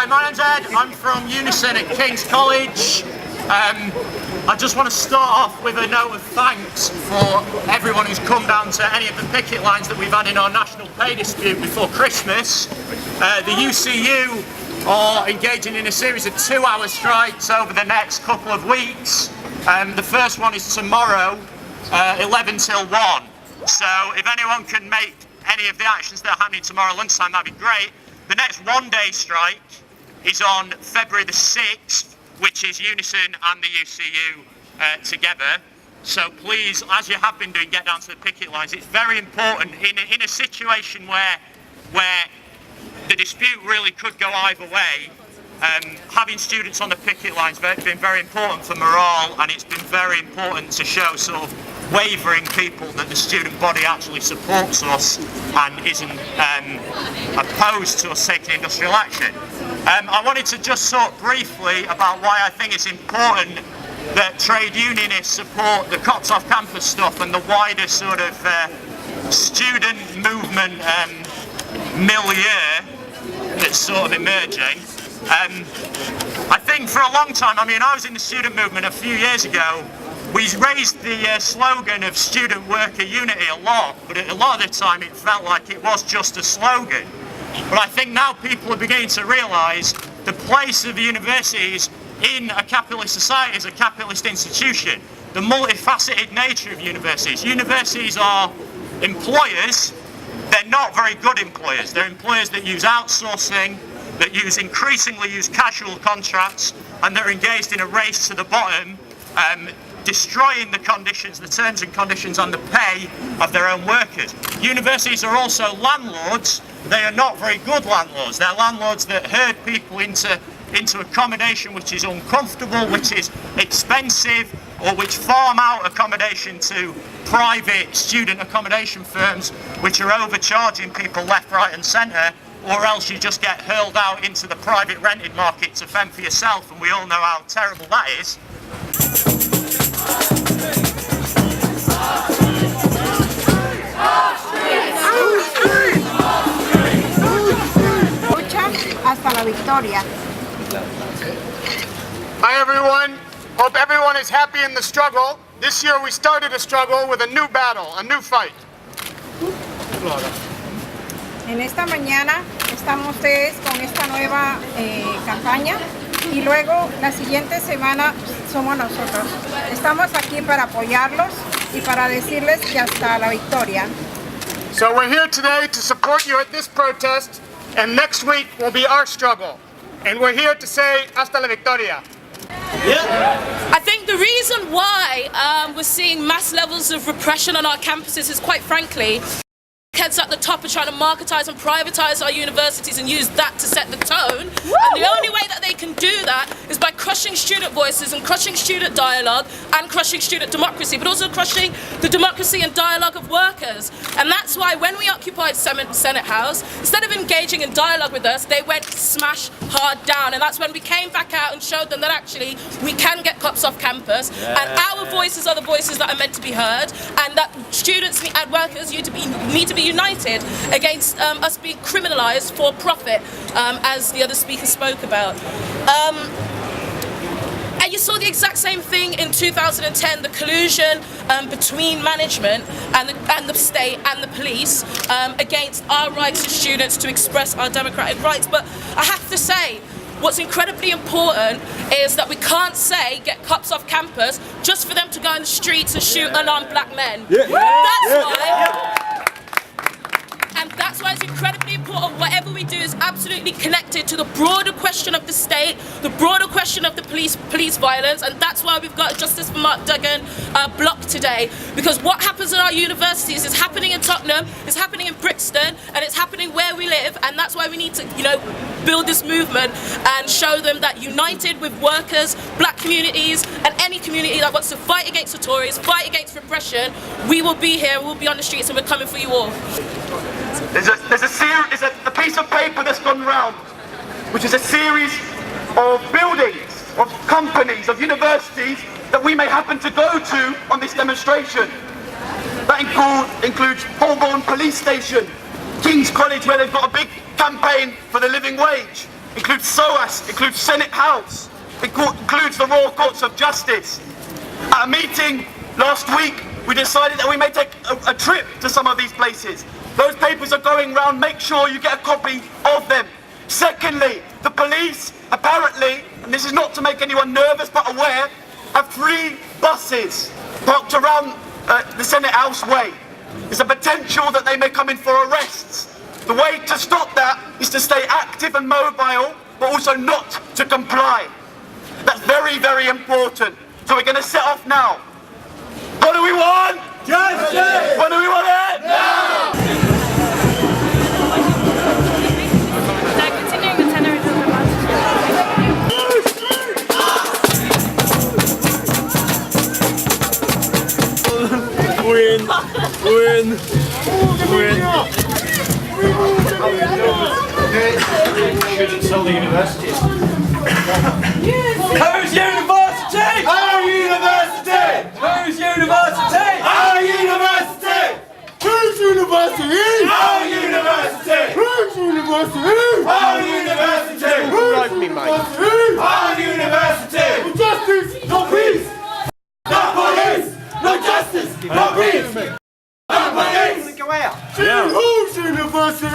Hi, my name's Ed. I'm from Unison at King's College. I just want to start off with a note of thanks for everyone who's come down to any of the picket lines that we've had in our national pay dispute before Christmas. The UCU are engaging in a series of 2-hour strikes over the next couple of weeks. The first one is tomorrow, 11 till 1. So if anyone can make any of the actions that are happening tomorrow lunchtime, that'd be great. The next one-day strike is on February the 6th, which is Unison and the UCU together. So please, as you have been doing, get down to the picket lines. It's very important in a situation where the dispute really could go either way. Having students on the picket lines has been very important for morale, and it's been very important to show sort of wavering people that the student body actually supports us and isn't opposed to us taking industrial action. I wanted to just talk briefly about why I think it's important that trade unionists support the Cops Off Campus stuff and the wider sort of student movement milieu that's sort of emerging. I think for a long time, I mean, I was in the student movement a few years ago. We raised the slogan of student worker unity a lot, but a lot of the time it felt like it was just a slogan. But I think now people are beginning to realise the place of the universities in a capitalist society as a capitalist institution, the multifaceted nature of universities. Universities are employers. They're not very good employers. They're employers that use outsourcing, that increasingly use casual contracts, and they're engaged in a race to the bottom, destroying the conditions, the terms and conditions and the pay of their own workers. Universities are also landlords. They are not very good landlords. They're landlords that herd people into accommodation which is uncomfortable, which is expensive, or which farm out accommodation to private student accommodation firms which are overcharging people left, right and centre, or else you just get hurled out into the private rented market to fend for yourself, and we all know how terrible that is. Hasta la victoria. Hi everyone, hope everyone is happy in the struggle. This year we started a struggle with a new battle, a new fight. En esta mañana estamos ustedes con esta nueva campaña y luego la siguiente semana somos nosotros. Estamos aquí para apoyarlos y para decirles que hasta la victoria. So we're here today to support you at this protest, and next week will be our struggle. And we're here to say hasta la victoria. Yeah. I think the reason why we're seeing mass levels of repression on our campuses is, quite frankly, heads at the top are trying to marketise and privatise our universities and use that to set the tone. And the only way that they can do that is by crushing student voices and crushing student dialogue and crushing student democracy, but also crushing the democracy and dialogue of workers. And that's why when we occupied Senate House, instead of engaging in dialogue with us, they went smash hard down. And that's when we came back out and showed them that actually we can get cops off campus, and our voices are the voices that are meant to be heard, and that students and workers need to be united against us being criminalised for profit, as the other speaker spoke about. And you saw the exact same thing in 2010, the collusion between management and the state and the police against our rights as students to express our democratic rights. But I have to say, what's incredibly important is that we can't say get cops off campus just for them to go in the streets and shoot unarmed black men. And that's why it's incredibly important whatever we do is absolutely connected to the broader question of the state, the broader question of the police violence, and that's why we've got Justice for Mark Duggan block today. Because what happens in our universities is happening in Tottenham, it's happening in Brixton, and it's happening where we live, and that's why we need to, build this movement and show them that united with workers, black communities, and any community that wants to fight against the Tories, fight against repression, we will be here, we'll be on the streets, and we're coming for you all. There's a piece of paper that's gone round, which is a series of buildings, of companies, of universities that we may happen to go to on this demonstration. That includes Holborn Police Station, King's College, where they've got a big campaign for the living wage, includes SOAS, includes Senate House, includes the Royal Courts of Justice. At a meeting last week, we decided that we may take a trip to some of these places. Those papers are going round, make sure you get a copy of them. Secondly, the police apparently, and this is not to make anyone nervous but aware, have 3 buses parked around the Senate House way. There's a potential that they may come in for arrests. The way to stop that is to stay active and mobile, but also not to comply. That's very, very important. So we're going to set off now. What do we want? Justice! What do we want it? Now! Continuing the tenor of the Shouldn't sell the university. Whose university? Our university! Whose university? Our university! Whose university? Our university! Whose university? Our university! Whose university? Our university! No justice, no peace! No police! No justice, no peace! No police! Go out. Whose university?